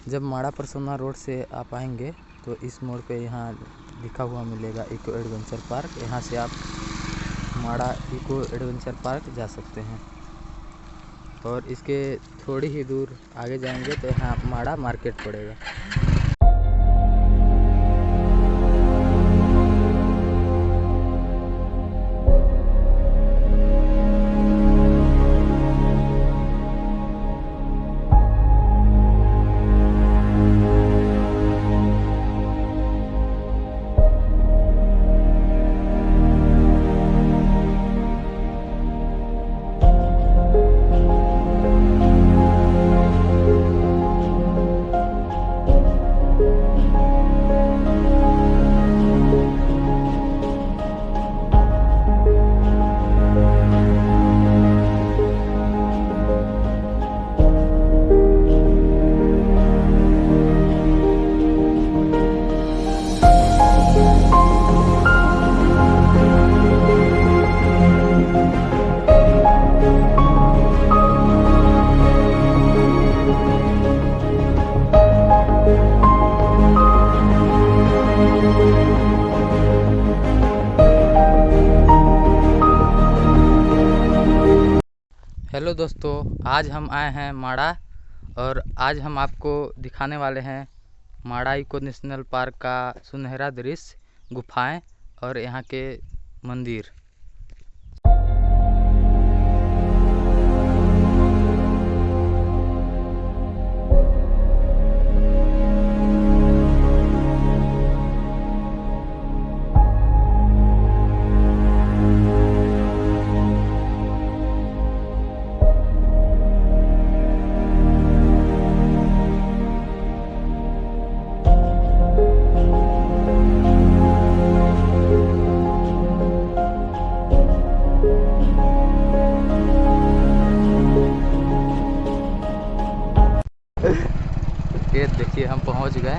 जब माड़ा persona road से आप आएंगे तो इस मोड़ पे यहाँ लिखा हुआ मिलेगा इको एडवेंचर पार्क। यहाँ से आप माड़ा इको एडवेंचर पार्क जा सकते हैं। और इसके थोड़ी ही दूर आगे जाएंगे तो यहाँ माड़ा मार्केट पड़ेगा। हेलो दोस्तों, आज हम आए हैं माड़ा और आज हम आपको दिखाने वाले हैं माड़ा इको नेशनल पार्क का सुनहरा दृश्य, गुफाएं और यहाँ के मंदिर। ये देखिए हम पहुंच गए।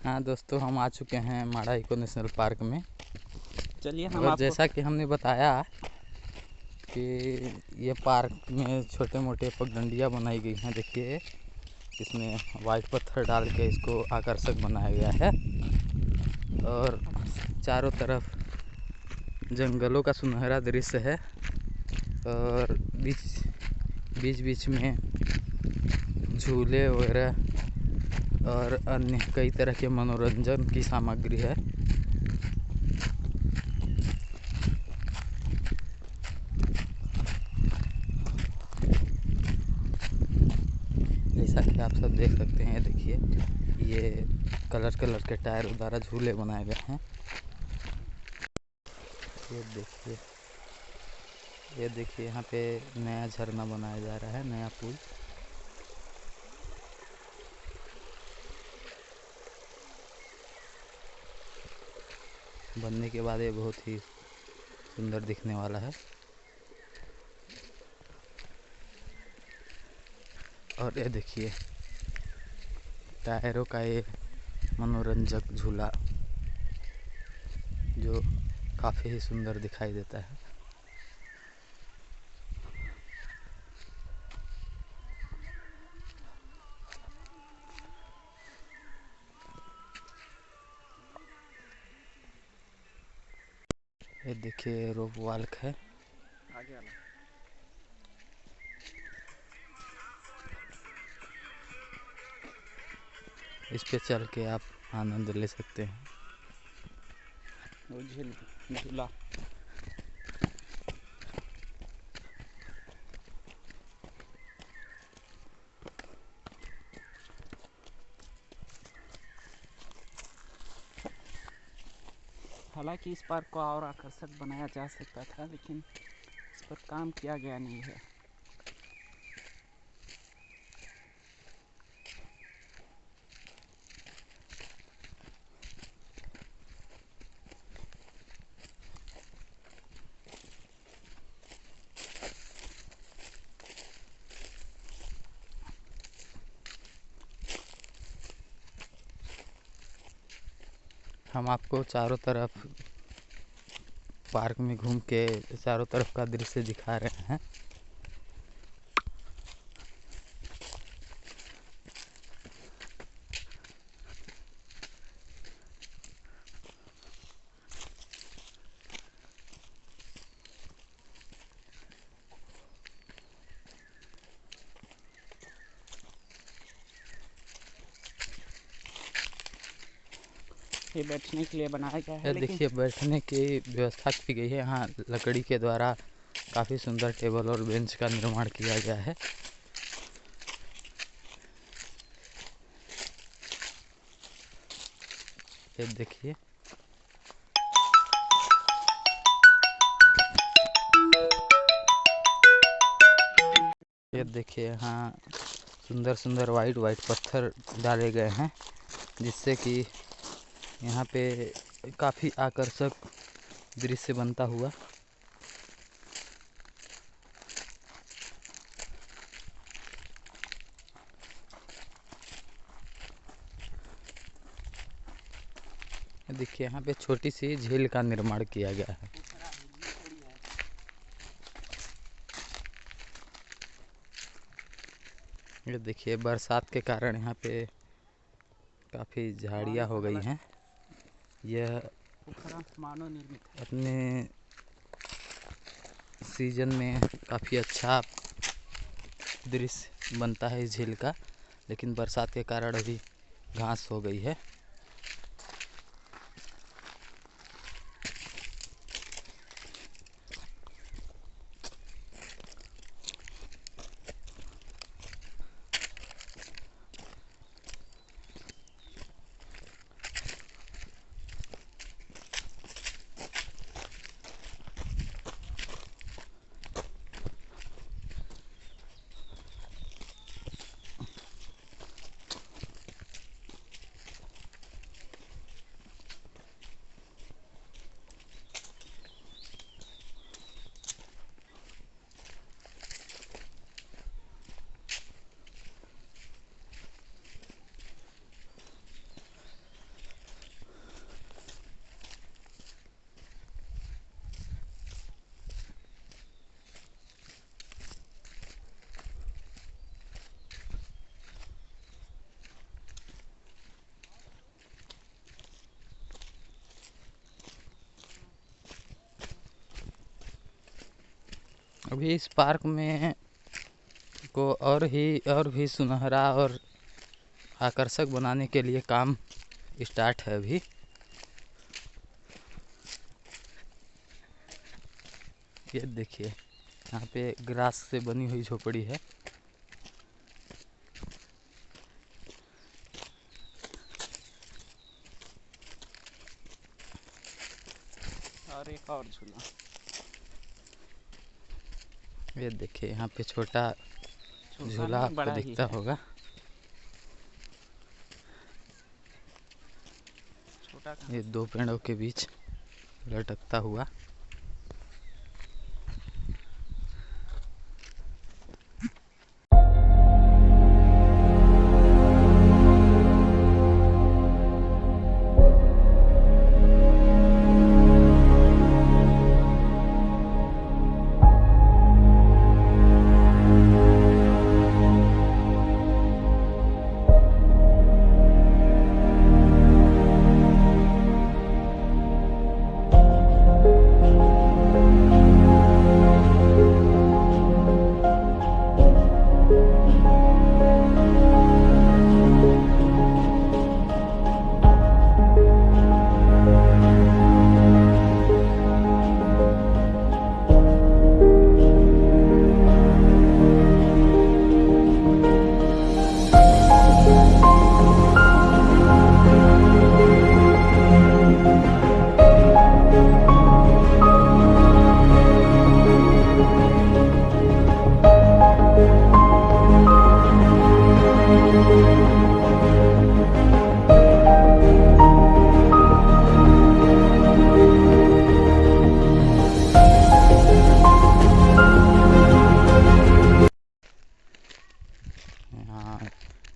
हाँ दोस्तों, हम आ चुके हैं माड़ा इको नेशनल पार्क में। चलिए हम और जैसा कि हमने बताया कि ये पार्क में छोटे मोटे पगडंडियाँ बनाई गई हैं। देखिए इसमें वाइट पत्थर डाल के इसको आकर्षक बनाया गया है और चारों तरफ जंगलों का सुनहरा दृश्य है और बीच बीच में झूले वगैरह और अन्य कई तरह के मनोरंजन की सामग्री है। जैसा कि आप सब देख सकते हैं, देखिए ये कलर के टायर द्वारा झूले बनाए गए हैं। ये देखिए यहाँ पे नया झरना बनाया जा रहा है, नया पुल। बनने के बाद ये बहुत ही सुंदर दिखने वाला है। और ये देखिए टायरों का ये मनोरंजक झूला जो काफ़ी ही सुंदर दिखाई देता है। ये देखिए रोप वाल्क है। आगे वाला इस पे चल के आप आनंद ले सकते हैं। वो झूला हालांकि इस पार्क को और आकर्षक बनाया जा सकता था, लेकिन इस पर काम किया गया नहीं है। हम आपको चारों तरफ पार्क में घूम के चारों तरफ का दृश्य दिखा रहे हैं। ये बैठने के लिए बनाया गया है, ये लेकिन देखिए बैठने की व्यवस्था की गई है। यहाँ लकड़ी के द्वारा काफ़ी सुंदर टेबल और बेंच का निर्माण किया गया है। ये देखिए यहाँ सुंदर सुंदर वाइट पत्थर डाले गए हैं, जिससे कि यहाँ पे काफ़ी आकर्षक दृश्य बनता हुआ। देखिए यहाँ पे छोटी सी झील का निर्माण किया गया है। ये देखिए बरसात के कारण यहाँ पे काफ़ी झाड़ियाँ हो गई हैं। यह मानव निर्मित है। अपने सीजन में काफ़ी अच्छा दृश्य बनता है इस झील का, लेकिन बरसात के कारण अभी घास हो गई है। अभी इस पार्क में को और भी सुनहरा और आकर्षक बनाने के लिए काम स्टार्ट है अभी। ये देखिए यहाँ पे ग्रास से बनी हुई झोपड़ी है। और एक और झूला। ये देखिए यहाँ पे छोटा झूला नहीं, आपको बड़ा ही दिखता है। होगा। छोटा ये दो पेड़ों के बीच लटकता हुआ।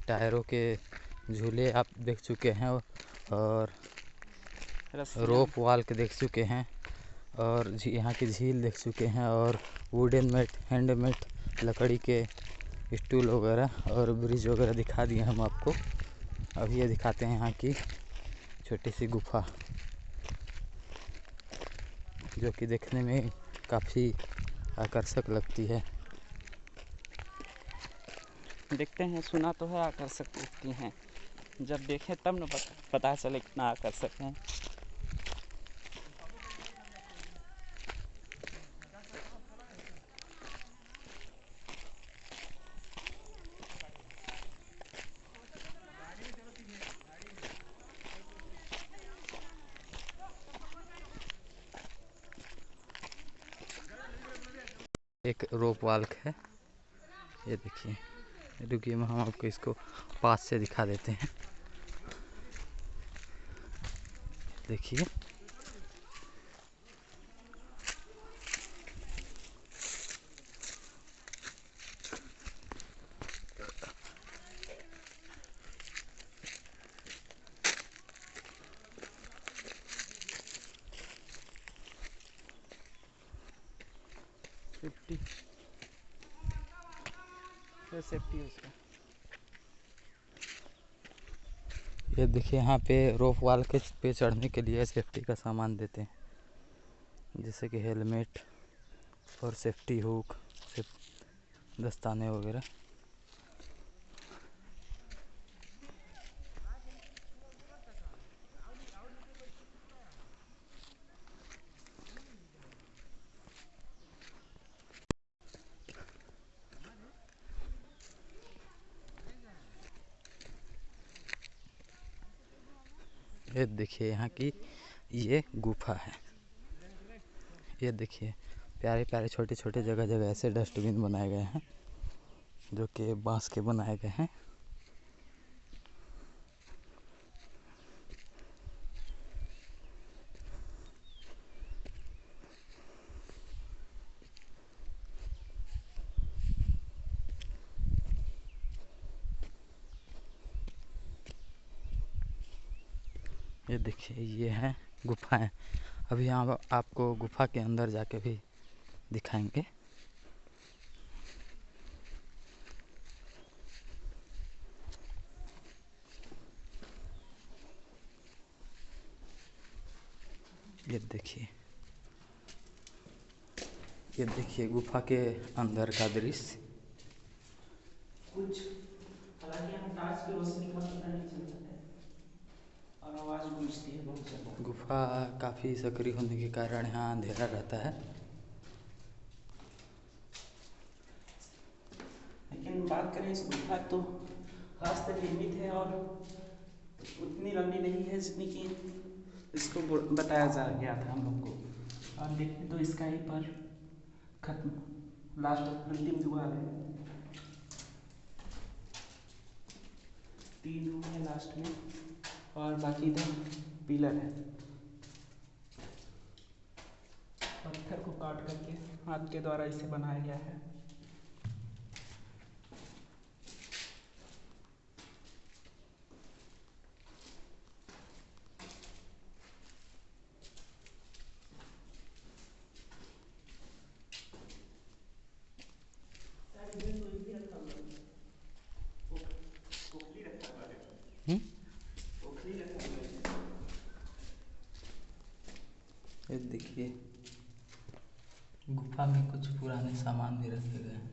टायरों के झूले आप देख चुके हैं, और रस्सियाँ। रोप वाल के देख चुके हैं और यहाँ की झील देख चुके हैं और वुडन मेट हैंडमेड लकड़ी के स्टूल वगैरह और ब्रिज वगैरह दिखा दिए हम आपको। अभी ये दिखाते हैं यहाँ की छोटी सी गुफा जो कि देखने में काफ़ी आकर्षक लगती है। देखते हैं, सुना तो है आकर्षक लगती हैं, जब देखें तब न पता चले कितना आकर्षक है। एक रोप वाल्क है, ये देखिए। रुकिए हम आपको इसको पास से दिखा देते हैं। देखिए सेफ्टी उसका। ये देखिए यहाँ पे रोप वाल के पे चढ़ने के लिए सेफ्टी का सामान देते हैं, जैसे कि हेलमेट और सेफ्टी हुक, दस्ताने वगैरह। ये देखिए यहाँ की ये गुफा है। ये देखिए प्यारे प्यारे छोटे छोटे जगह जगह ऐसे डस्टबिन बनाए गए हैं जो कि बांस के बनाए गए हैं। ये देखिए ये है गुफाएं। अभी यहाँ आपको गुफा के अंदर जाके भी दिखाएंगे। ये देखिए गुफा के अंदर का दृश्य। कुछ हालांकि यहाँ टार्च की रोशनी का पता नहीं चलता है और आवाज़ गूंजती है बहुत ज़्यादा। गुफा काफ़ी सक्रिय होने के कारण यहाँ अंधेरा रहता है। लेकिन बात करें इस गुफा तो हस्त निर्मित है और उतनी लंबी नहीं है जितनी कि इसको बताया जा गया था हम लोग को। और देखें तो इसका ही पर खत्म लास्ट अंतिम द्वार है, 3 रूम है लास्ट में और बाकी इधर पिलर है। पत्थर को काट करके हाथ के द्वारा इसे बनाया गया है। ये देखिए गुफा में कुछ पुराने सामान भी रखे गए हैं।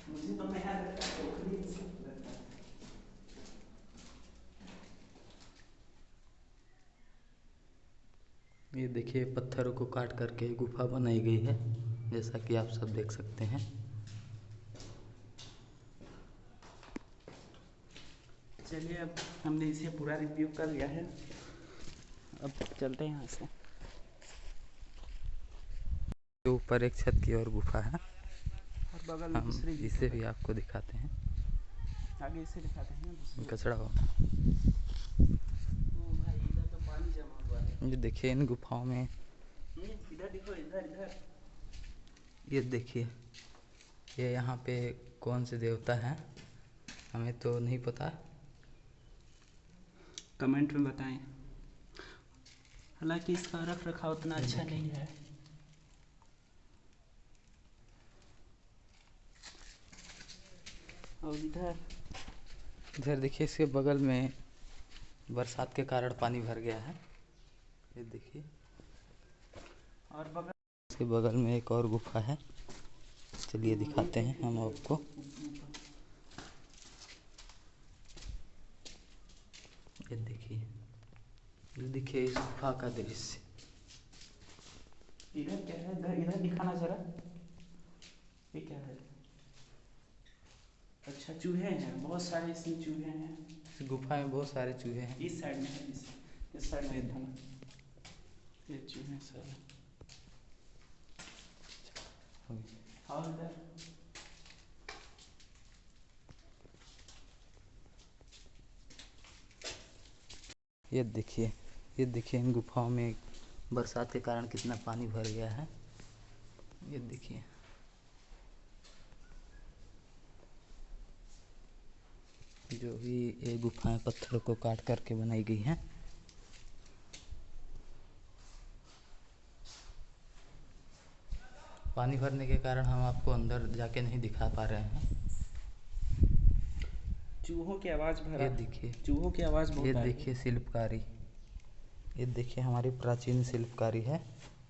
मुझे तो नया लगता है, ओखली लगता है। ये देखिए पत्थरों को काट करके गुफा बनाई गई है, जैसा कि आप सब देख सकते हैं। चलिए अब हमने इसे पूरा रिव्यू कर लिया है, अब चलते हैं यहाँ से। ऊपर एक छत की और गुफा है, और बगल में हम दूसरी इसे भी आपको दिखाते हैं। आगे इसे दिखाते हैं दूसरी। कचड़ा हो। ओ भाई इधर तो पानी जमा हुआ है। ये देखिए इन गुफाओं में, इधर देखो, इधर इधर। ये देखिए ये यहाँ पे कौन से देवता हैं हमें तो नहीं पता। कमेंट में बताएं। हालांकि इसका रख रखाव उतना अच्छा नहीं है। और इधर देखिए, इसके बगल में बरसात के कारण पानी भर गया है। ये देखिए, और इसके बगल में एक और गुफा है। चलिए दिखाते हैं हम आपको। ये देखिए इस गुफा का दृश्य। इधर क्या है? इधर दिखाना जरा, ये क्या है? अच्छा, चूहे हैं, बहुत सारे इसमें चूहे हैं। इस गुफा में बहुत सारे चूहे हैं। इस साइड में है, इस साइड में था, ये चूहे सारे। और इधर ये देखिए इन गुफाओं में बरसात के कारण कितना पानी भर गया है। ये देखिए, जो भी ये गुफाएं पत्थरों को काट करके बनाई गई हैं। पानी भरने के कारण हम आपको अंदर जाके नहीं दिखा पा रहे हैं। चूहों की आवाज़ भरा, ये देखिए, चूहों की आवाज़ बहुत ये आ रही है। देखिए शिल्पकारी। ये देखिए हमारी प्राचीन शिल्पकारी है,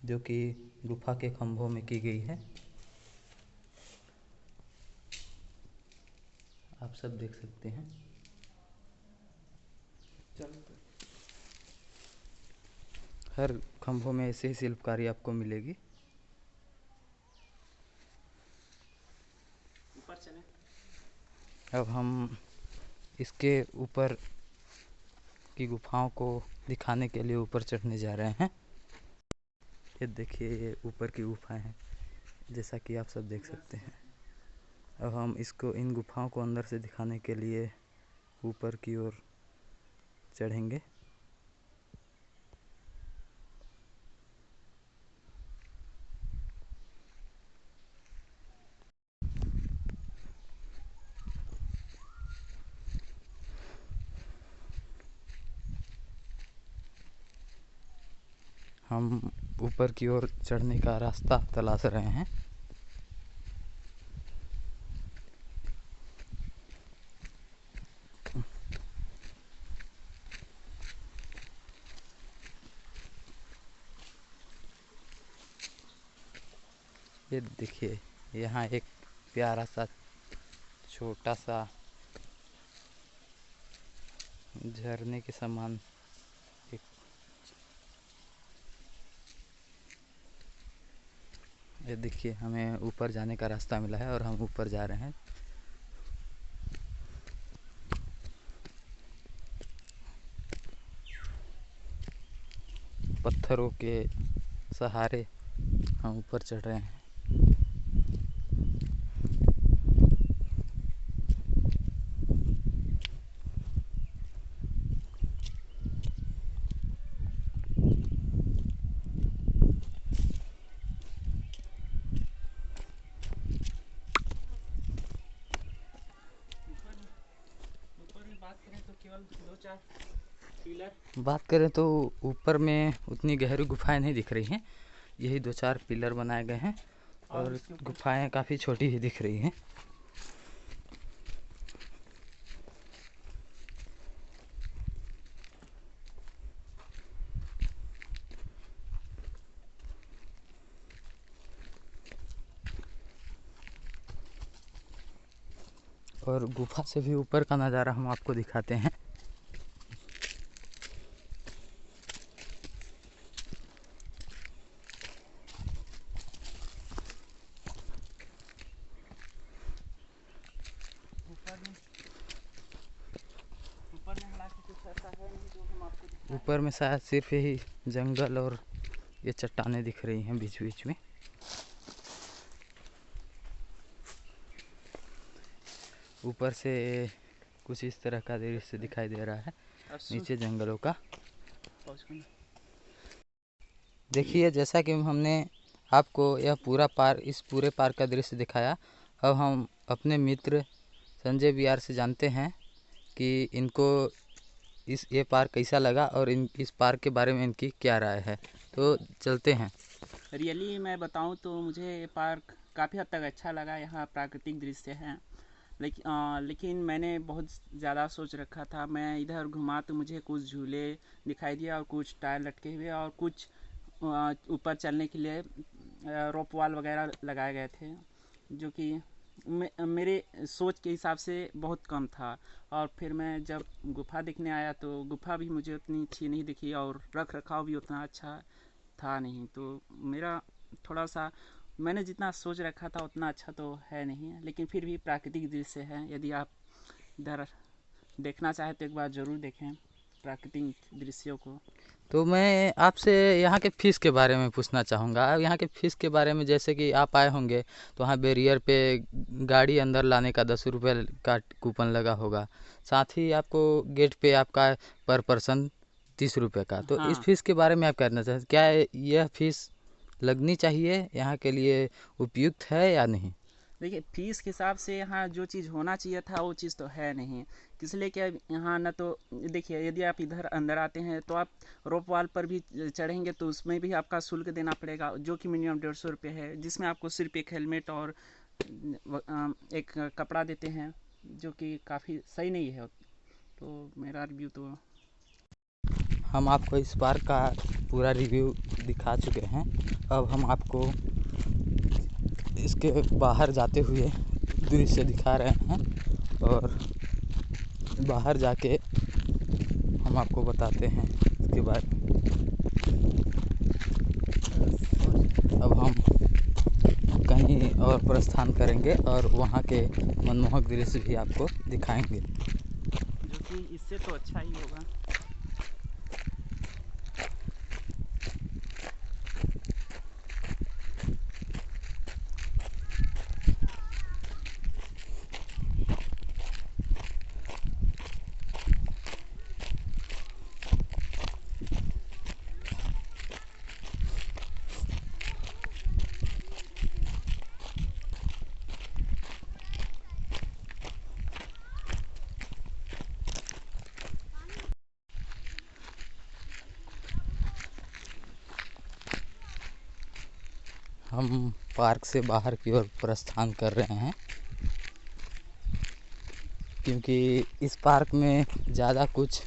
जो कि गुफा के खंभों में की गई है। आप सब देख सकते हैं। हर खंभों में ऐसे ही शिल्पकारी आपको मिलेगी। ऊपर चले। अब हम इसके ऊपर की गुफाओं को दिखाने के लिए ऊपर चढ़ने जा रहे हैं। ये देखिए, ये ऊपर की गुफाएं हैं, जैसा कि आप सब देख सकते हैं। अब हम इन गुफाओं को अंदर से दिखाने के लिए ऊपर की ओर चढ़ेंगे। हम ऊपर की ओर चढ़ने का रास्ता तलाश रहे हैं। ये देखिए, यहाँ एक प्यारा सा छोटा सा झरने के समान एक, ये देखिए हमें ऊपर जाने का रास्ता मिला है और हम ऊपर जा रहे हैं। पत्थरों के सहारे हम ऊपर चढ़ रहे हैं। बात करें तो ऊपर में उतनी गहरी गुफाएं नहीं दिख रही हैं। यही 2-4 पिलर बनाए गए हैं और गुफाएं काफ़ी छोटी ही दिख रही हैं। और गुफा से भी ऊपर का नज़ारा हम आपको दिखाते हैं। ऊपर में शायद सिर्फ यही जंगल और ये चट्टानें दिख रही हैं बीच बीच में। ऊपर से कुछ इस तरह का दृश्य दिखाई दे रहा है, नीचे जंगलों का। देखिए, जैसा कि हमने आपको यह इस पूरे पार्क का दृश्य दिखाया, अब हम अपने मित्र संजय बिहार से जानते हैं कि इनको इस ये पार्क कैसा लगा और इस पार्क के बारे में इनकी क्या राय है। तो चलते हैं। रियली मैं बताऊं तो मुझे ये पार्क काफ़ी हद तक अच्छा लगा। यहाँ प्राकृतिक दृश्य है, लेकिन मैंने बहुत ज़्यादा सोच रखा था। मैं इधर घुमा तो मुझे कुछ झूले दिखाई दिया और कुछ टायर लटके हुए और कुछ ऊपर चलने के लिए रोप वॉल वगैरह लगाए गए थे, जो कि मेरे सोच के हिसाब से बहुत कम था। और फिर मैं जब गुफ़ा देखने आया तो गुफ़ा भी मुझे उतनी अच्छी नहीं दिखी और रख रखाव भी उतना अच्छा था नहीं। तो मेरा थोड़ा सा, मैंने जितना सोच रखा था उतना अच्छा तो है नहीं, लेकिन फिर भी प्राकृतिक दृश्य है। यदि आप इधर देखना चाहें तो एक बार ज़रूर देखें प्राकृतिक दृश्यों को। तो मैं आपसे यहाँ के फ़ीस के बारे में पूछना चाहूँगा। यहाँ के फ़ीस के बारे में, जैसे कि आप आए होंगे तो वहाँ बैरियर पे गाड़ी अंदर लाने का 10 रुपये का कूपन लगा होगा। साथ ही आपको गेट पे आपका पर पर्सन 30 रुपये का। तो इस हाँ, फ़ीस के बारे में आप कहना चाहते हैं, क्या यह फ़ीस लगनी चाहिए, यहाँ के लिए उपयुक्त है या नहीं? देखिए फीस के हिसाब से यहाँ जो चीज़ होना चाहिए था वो चीज़ तो है नहीं। इसलिए क्या, यहाँ ना तो देखिए, यदि आप इधर अंदर आते हैं तो आप रोप वॉल पर भी चढ़ेंगे तो उसमें भी आपका शुल्क देना पड़ेगा, जो कि मिनिमम 150 रुपये है, जिसमें आपको सिर्फ एक हेलमेट और एक कपड़ा देते हैं, जो कि काफ़ी सही नहीं है। तो मेरा रिव्यू तो हम आपको इस पार्क का पूरा रिव्यू दिखा चुके हैं। अब हम आपको इसके बाहर जाते हुए दृश्य दिखा रहे हैं और बाहर जाके हम आपको बताते हैं इसके बाद। अब हम कहीं और प्रस्थान करेंगे और वहाँ के मनमोहक दृश्य भी आपको दिखाएंगे। जो कि इससे तो अच्छा ही होगा। हम पार्क से बाहर की ओर प्रस्थान कर रहे हैं, क्योंकि इस पार्क में ज़्यादा कुछ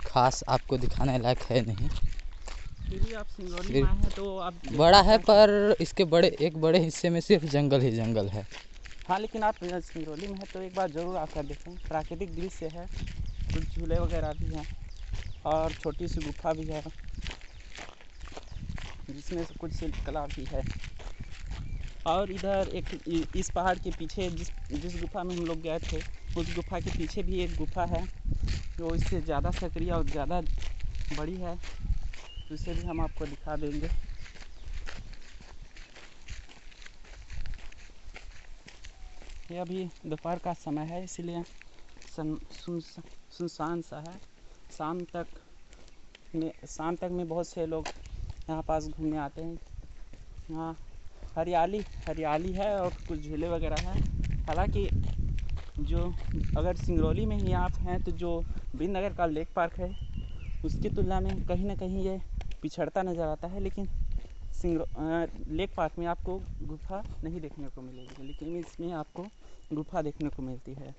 खास आपको दिखाने लायक है नहीं। फिर भी आप सिंगरौली में सिर्फ आए हैं तो आप बड़ा देखना है, चाहते हैं। पर इसके एक बड़े हिस्से में सिर्फ जंगल ही जंगल है। हाँ, लेकिन आप सिंगरौली में है तो एक बार ज़रूर आकर देखें। प्राकृतिक दृश्य है, कुछ झूले वगैरह भी हैं और छोटी सी गुफा भी है, जिसमें से कुछ शिल्पकला भी है। और इधर एक इस पहाड़ के पीछे जिस जिस गुफा में हम लोग गए थे, उस गुफा के पीछे भी एक गुफा है जो इससे ज़्यादा सक्रिय और ज़्यादा बड़ी है, तो इसे भी हम आपको दिखा देंगे। ये अभी दोपहर का समय है, इसलिए सुनसान सा है। शाम तक में बहुत से लोग यहाँ पास घूमने आते हैं। यहाँ हरियाली है और कुछ झूले वगैरह हैं। हालांकि जो, अगर सिंगरौली में ही आप हैं तो जो बीरनगर का लेक पार्क है उसकी तुलना में कहीं ना कहीं ये पिछड़ता नज़र आता है। लेकिन लेक पार्क में आपको गुफा नहीं देखने को मिलेगी, लेकिन इसमें आपको गुफा देखने को मिलती है।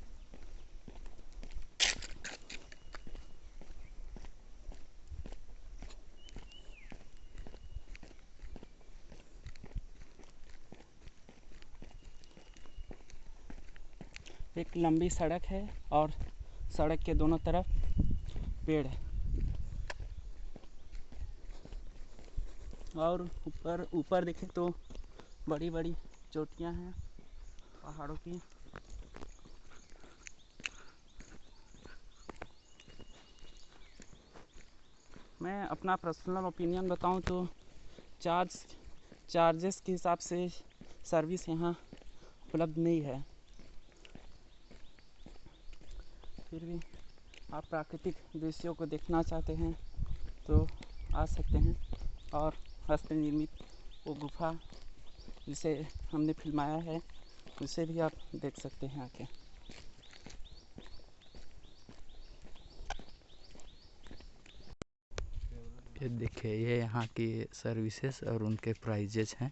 एक लंबी सड़क है और सड़क के दोनों तरफ पेड़ है, और ऊपर देखें तो बड़ी बड़ी चोटियां हैं पहाड़ों की। मैं अपना पर्सनल ओपिनियन बताऊं तो चार्जेस के हिसाब से सर्विस यहाँ उपलब्ध नहीं है। फिर भी आप प्राकृतिक दृश्यों को देखना चाहते हैं तो आ सकते हैं। और हस्त निर्मित वो गुफा जिसे हमने फिल्माया है उसे भी आप देख सकते हैं आके। ये देखिए, ये यहाँ की सर्विसेज और उनके प्राइजेज हैं।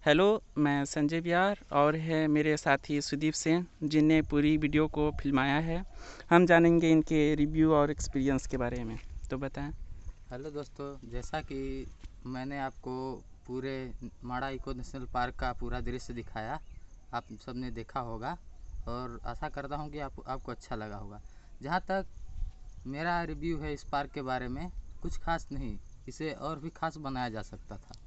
हेलो, मैं संजय बिहार और है मेरे साथी सुदीप सेन, जिनने पूरी वीडियो को फिल्माया है। हम जानेंगे इनके रिव्यू और एक्सपीरियंस के बारे में, तो बताएं। हेलो दोस्तों, जैसा कि मैंने आपको पूरे माड़ा इको नेशनल पार्क का पूरा दृश्य दिखाया, आप सबने देखा होगा और आशा करता हूँ कि आपको अच्छा लगा होगा। जहाँ तक मेरा रिव्यू है इस पार्क के बारे में, कुछ खास नहीं, इसे और भी खास बनाया जा सकता था,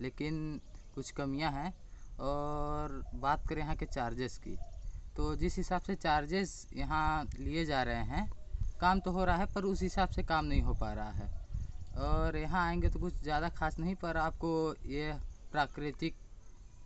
लेकिन कुछ कमियां हैं। और बात करें यहाँ के चार्जेस की, तो जिस हिसाब से चार्जेस यहाँ लिए जा रहे हैं, काम तो हो रहा है पर उस हिसाब से काम नहीं हो पा रहा है। और यहाँ आएंगे तो कुछ ज़्यादा खास नहीं, पर आपको ये प्राकृतिक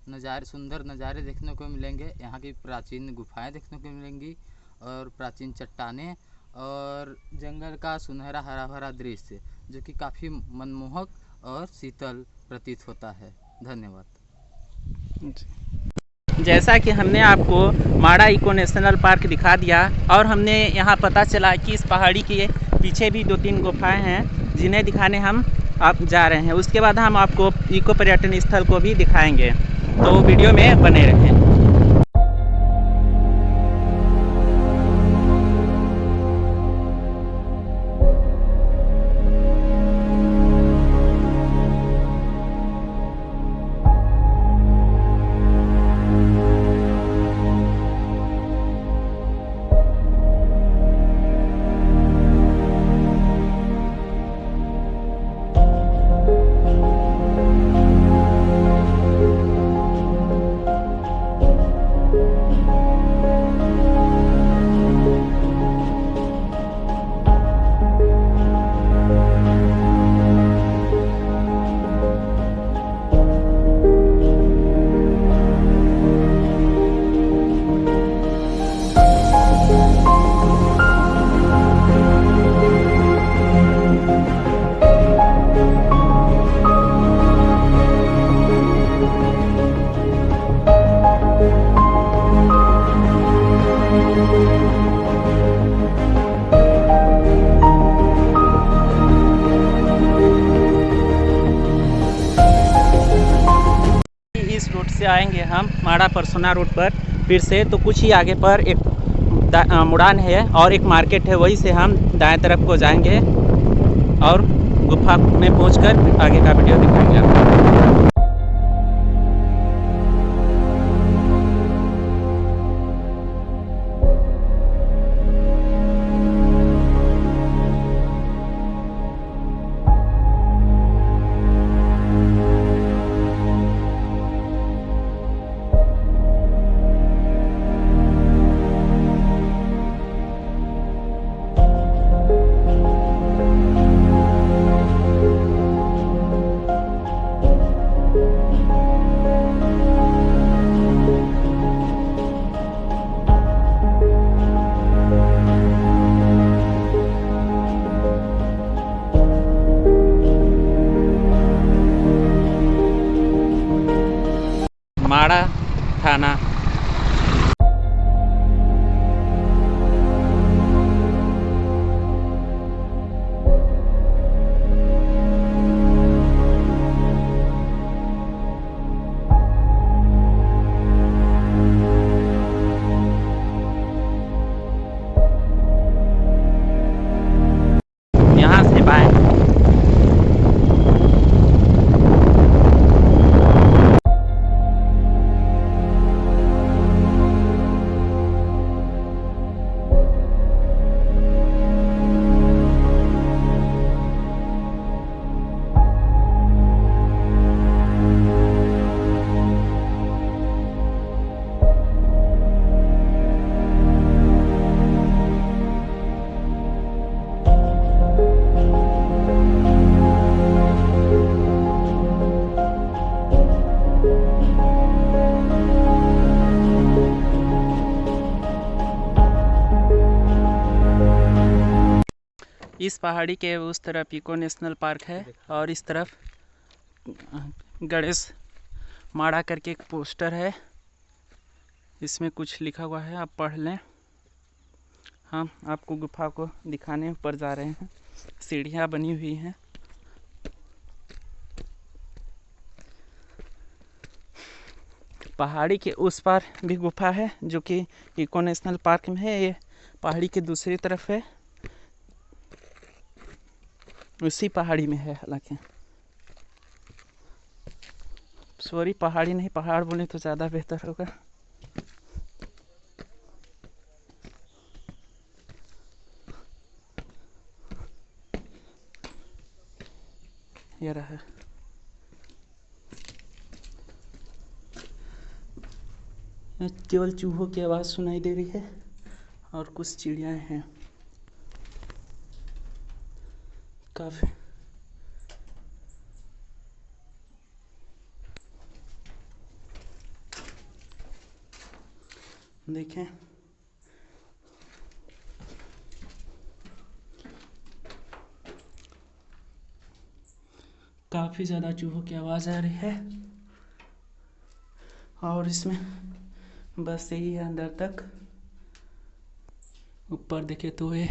नज़ारे, सुंदर नज़ारे देखने को मिलेंगे। यहाँ की प्राचीन गुफाएं देखने को मिलेंगी और प्राचीन चट्टानें और जंगल का सुनहरा हरा भरा दृश्य, जो कि काफ़ी मनमोहक और शीतल प्रतीत होता है। धन्यवाद। जैसा कि हमने आपको माड़ा इको नेशनल पार्क दिखा दिया और हमने यहाँ पता चला कि इस पहाड़ी के पीछे भी 2-3 गुफाएं हैं, जिन्हें दिखाने हम आप जा रहे हैं। उसके बाद हम आपको इको पर्यटन स्थल को भी दिखाएंगे, तो वीडियो में बने रहें। से आएंगे हम माड़ा परसोना रोड पर फिर से, तो कुछ ही आगे पर एक मुड़ान है और एक मार्केट है, वहीं से हम दाएं तरफ को जाएंगे और गुफा में पहुंचकर आगे का वीडियो दिखाएंगे आपको। माड़ा थाना। यहाँ से बाएं। इस पहाड़ी के उस तरफ इको नेशनल पार्क है और इस तरफ गणेश माड़ा करके एक पोस्टर है। इसमें कुछ लिखा हुआ है, आप पढ़ लें। हम आपको गुफा को दिखाने ऊपर जा रहे हैं। सीढ़ियाँ बनी हुई हैं। पहाड़ी के उस पार भी गुफा है जो कि इको नेशनल पार्क में है। ये पहाड़ी के दूसरी तरफ है, उसी पहाड़ी में है। हालांकि सॉरी, पहाड़ी नहीं, पहाड़ बोले तो ज़्यादा बेहतर होगा। ये रहा। केवल चूहों की आवाज़ सुनाई दे रही है और कुछ चिड़ियाँ हैं। काफ़ी देखें, काफ़ी ज़्यादा चूहों की आवाज़ आ रही है और इसमें बस यही है अंदर तक। ऊपर देखे तो ये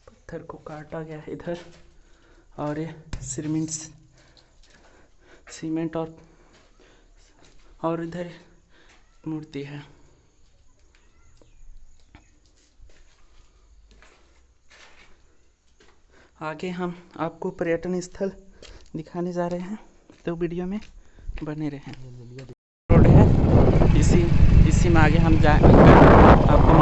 पत्थर को काटा गया है इधर, और ये सीमेंट और इधर मूर्ति है। आगे हम आपको पर्यटन स्थल दिखाने जा रहे हैं, तो वीडियो में बने रहें। रोड है, इसी में आगे हम जाएंगे। आपको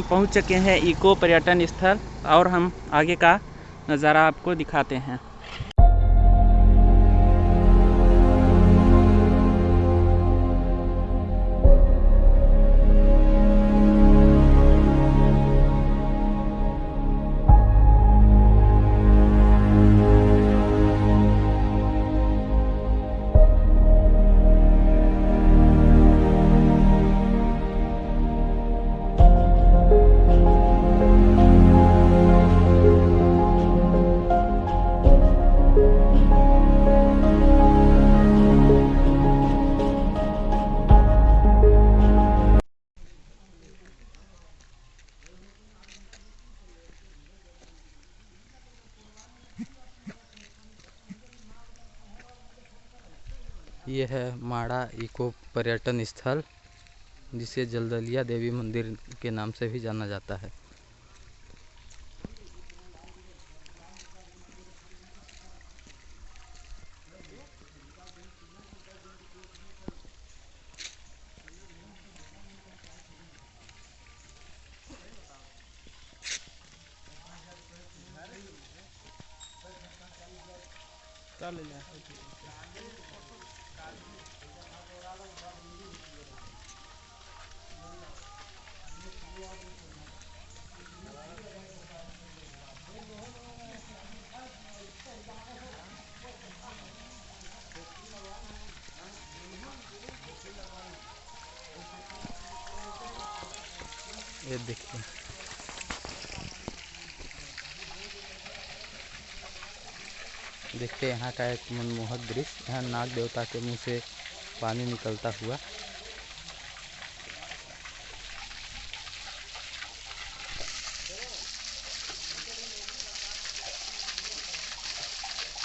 पहुंच चुके हैं इको पर्यटन स्थल, और हम आगे का नज़ारा आपको दिखाते हैं। ये है माड़ा इको पर्यटन स्थल, जिसे जलदलिया देवी मंदिर के नाम से भी जाना जाता है। ये देखिए, देखिए यहाँ का एक मनमोहक दृश्य। यहाँ नाग देवता के मुंह से पानी निकलता हुआ।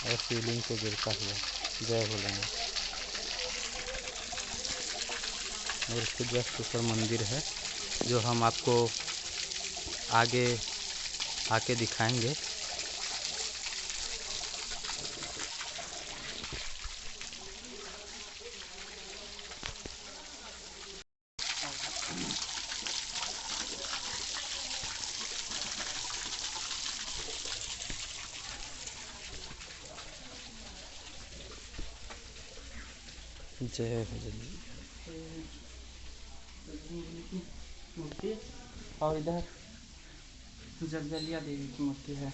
और शिवलिंग पे गिरता हुआ। जय भोलेनाथ। और इसके जस्ट ऊपर मंदिर है, जो हम आपको आगे आके दिखाएंगे। जय भोलेनाथ। मूर्ति, और इधर जगदलिया देवी की मूर्ति है।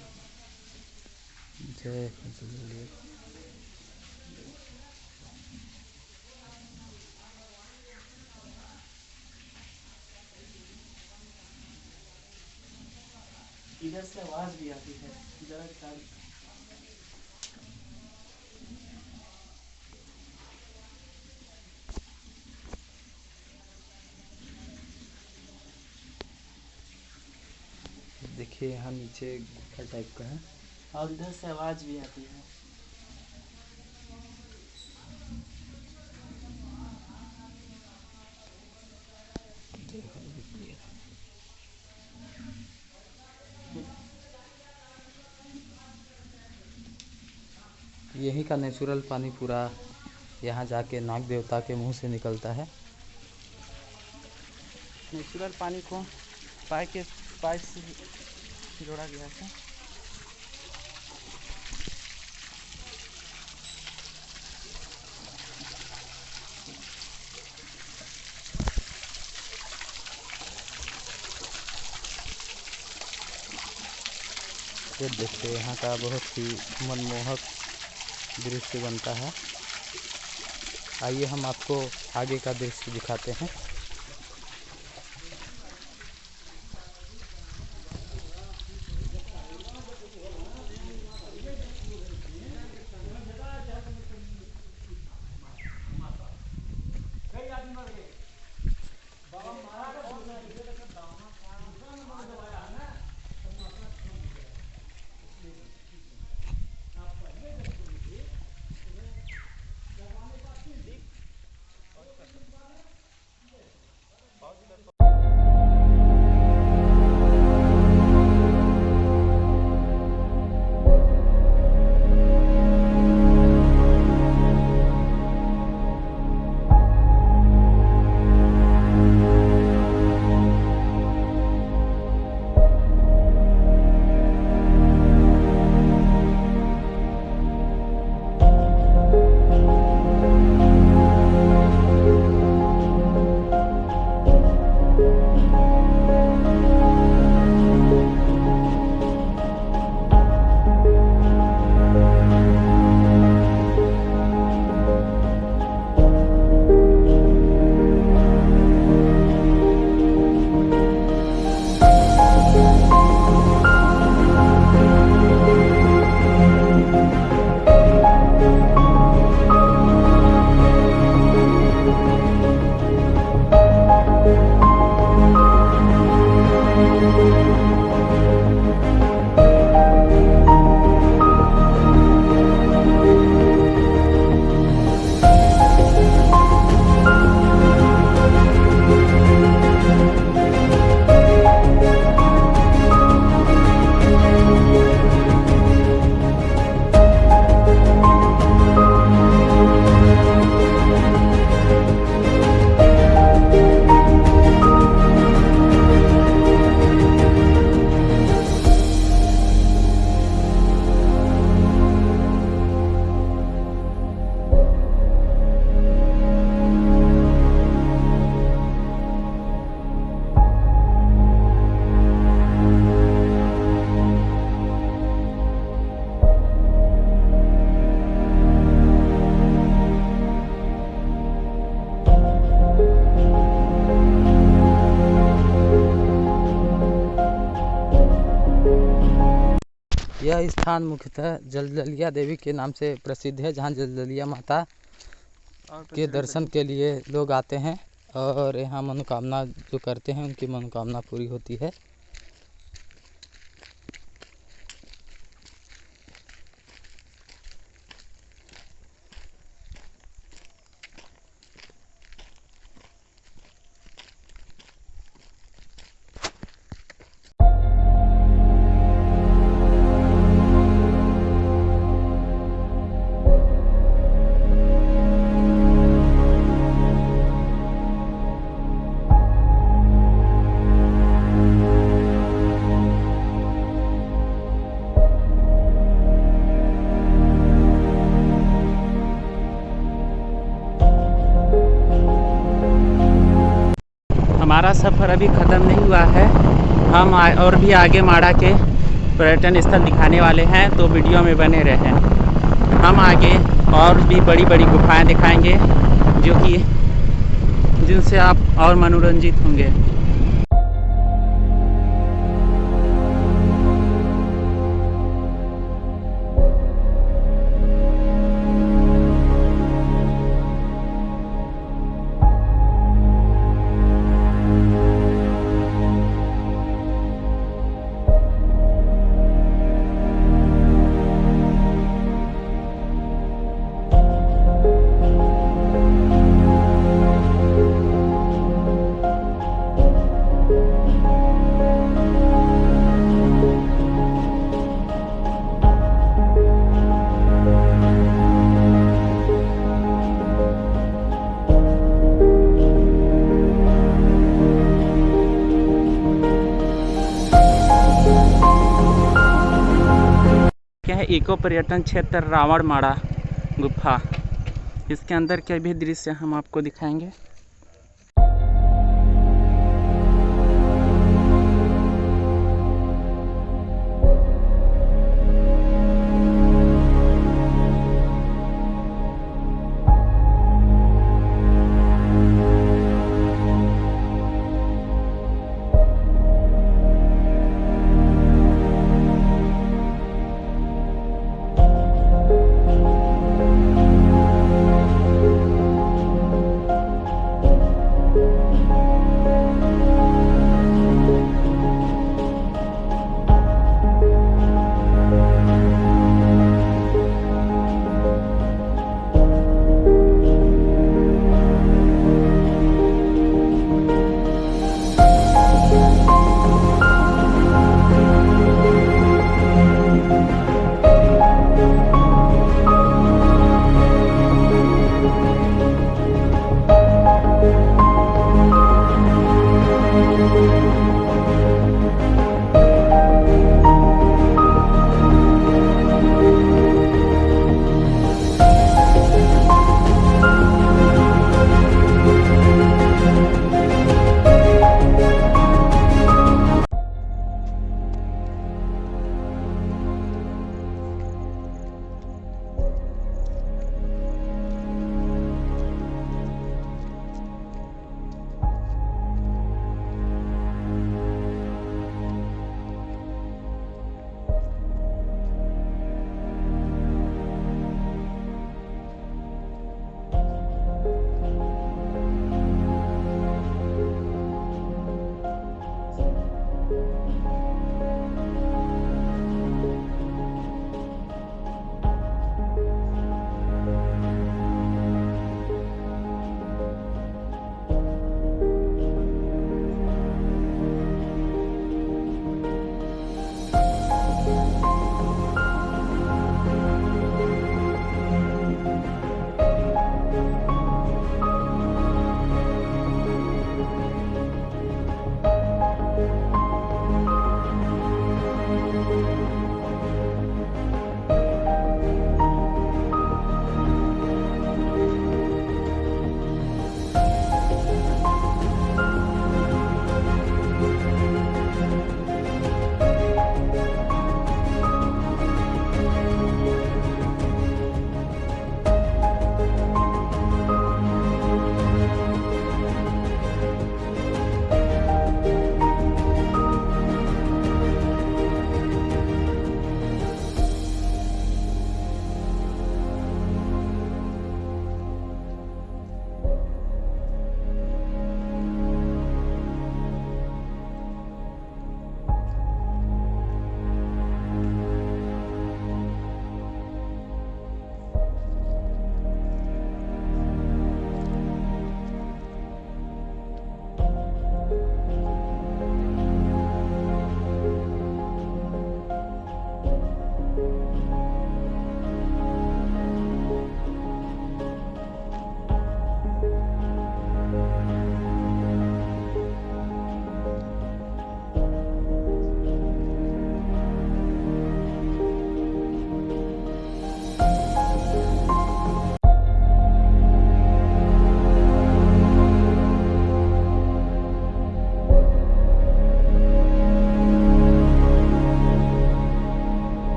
जय भोलेनाथ। इधर से आवाज भी आती है, जरा ख्याल। देखिए यहाँ नीचे गुफा टाइप का है। और इधर से आवाज भी आती है। यहीं का नेचुरल पानी पूरा यहाँ जाके नाग देवता के मुंह से निकलता है। नेचुरल पानी को पाइप से जोड़ा गया है। ये देखिए यहाँ का बहुत ही मनमोहक दृश्य बनता है। आइए हम आपको आगे का दृश्य दिखाते हैं। यह स्थान मुख्यतः जलजलिया देवी के नाम से प्रसिद्ध है, जहाँ जलजलिया माता के दर्शन के लिए लोग आते हैं और यहाँ मनोकामना जो करते हैं उनकी मनोकामना पूरी होती है। हमारा सफ़र अभी ख़त्म नहीं हुआ है, हम और भी आगे माड़ा के पर्यटन स्थल दिखाने वाले हैं, तो वीडियो में बने रहें। हम आगे और भी बड़ी बड़ी गुफाएं दिखाएंगे जो कि जिनसे आप और मनोरंजित होंगे। इको पर्यटन क्षेत्र रावणमाड़ा गुफा, इसके अंदर के भी दृश्य हम आपको दिखाएंगे।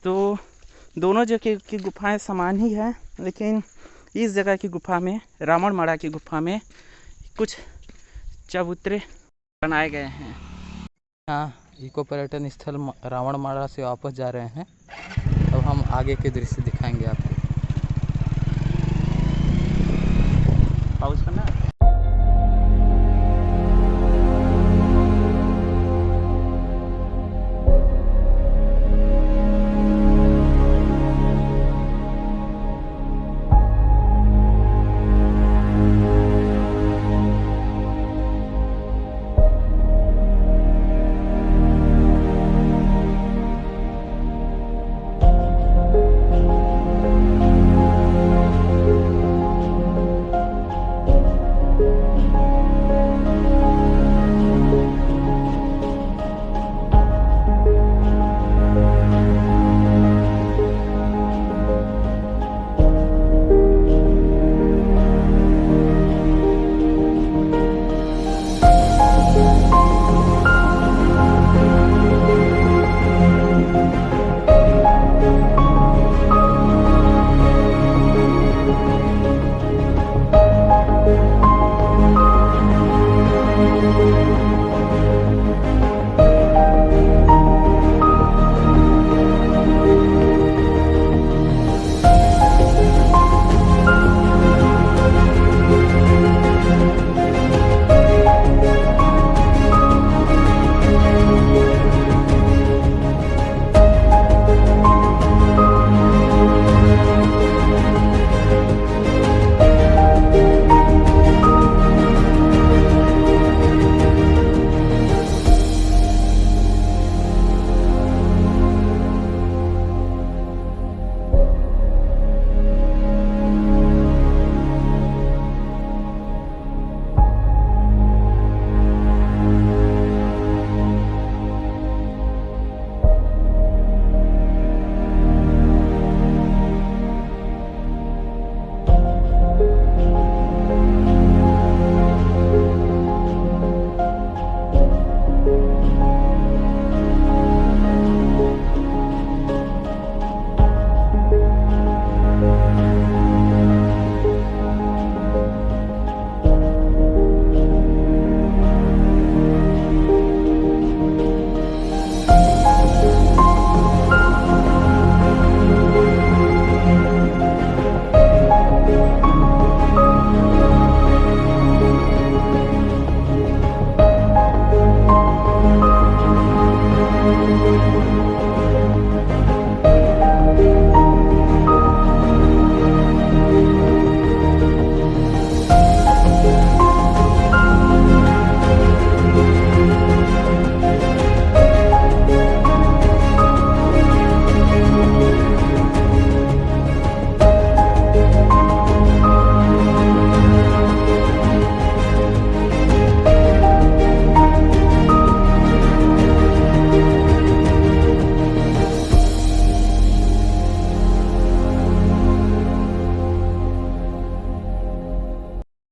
तो दोनों जगह की गुफाएं समान ही हैं, लेकिन इस जगह की गुफा में, रावणमाड़ा की गुफा में कुछ चबूतरे बनाए गए हैं। यहाँ इको पर्यटन स्थल रावणमाड़ा से वापस जा रहे हैं। अब हम आगे के दृश्य दिखाएंगे आपको। पाउस करना है।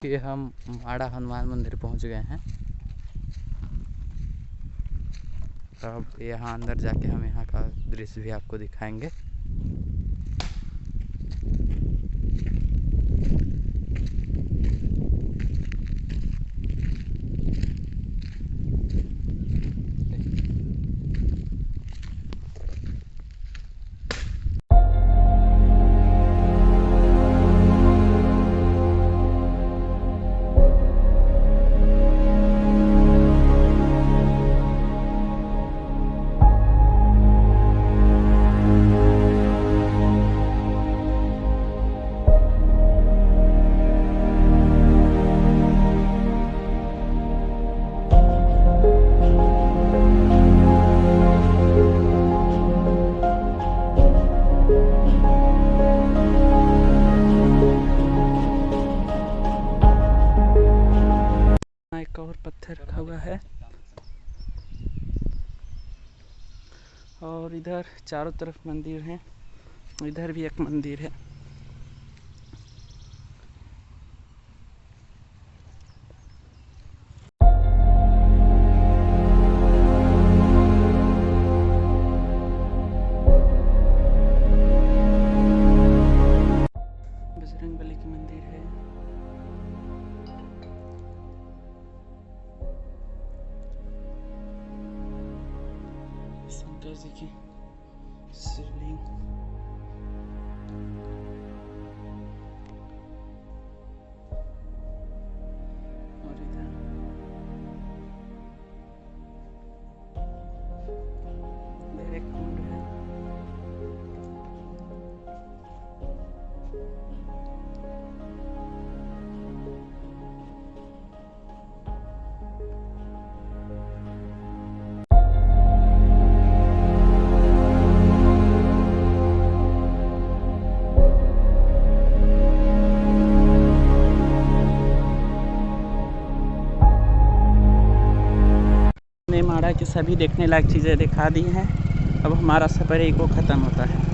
कि हम माड़ा हनुमान मंदिर पहुंच गए हैं। अब यहाँ अंदर जाके हम यहाँ का दृश्य भी आपको दिखाएंगे। एक और पत्थर रखा हुआ है और इधर चारों तरफ मंदिर हैं। इधर भी एक मंदिर है। शिवलिंग। और इधर एक कुंड है। ने माड़ा की सभी देखने लायक चीज़ें दिखा दी हैं। अब हमारा सफ़र यहीं को ख़त्म होता है।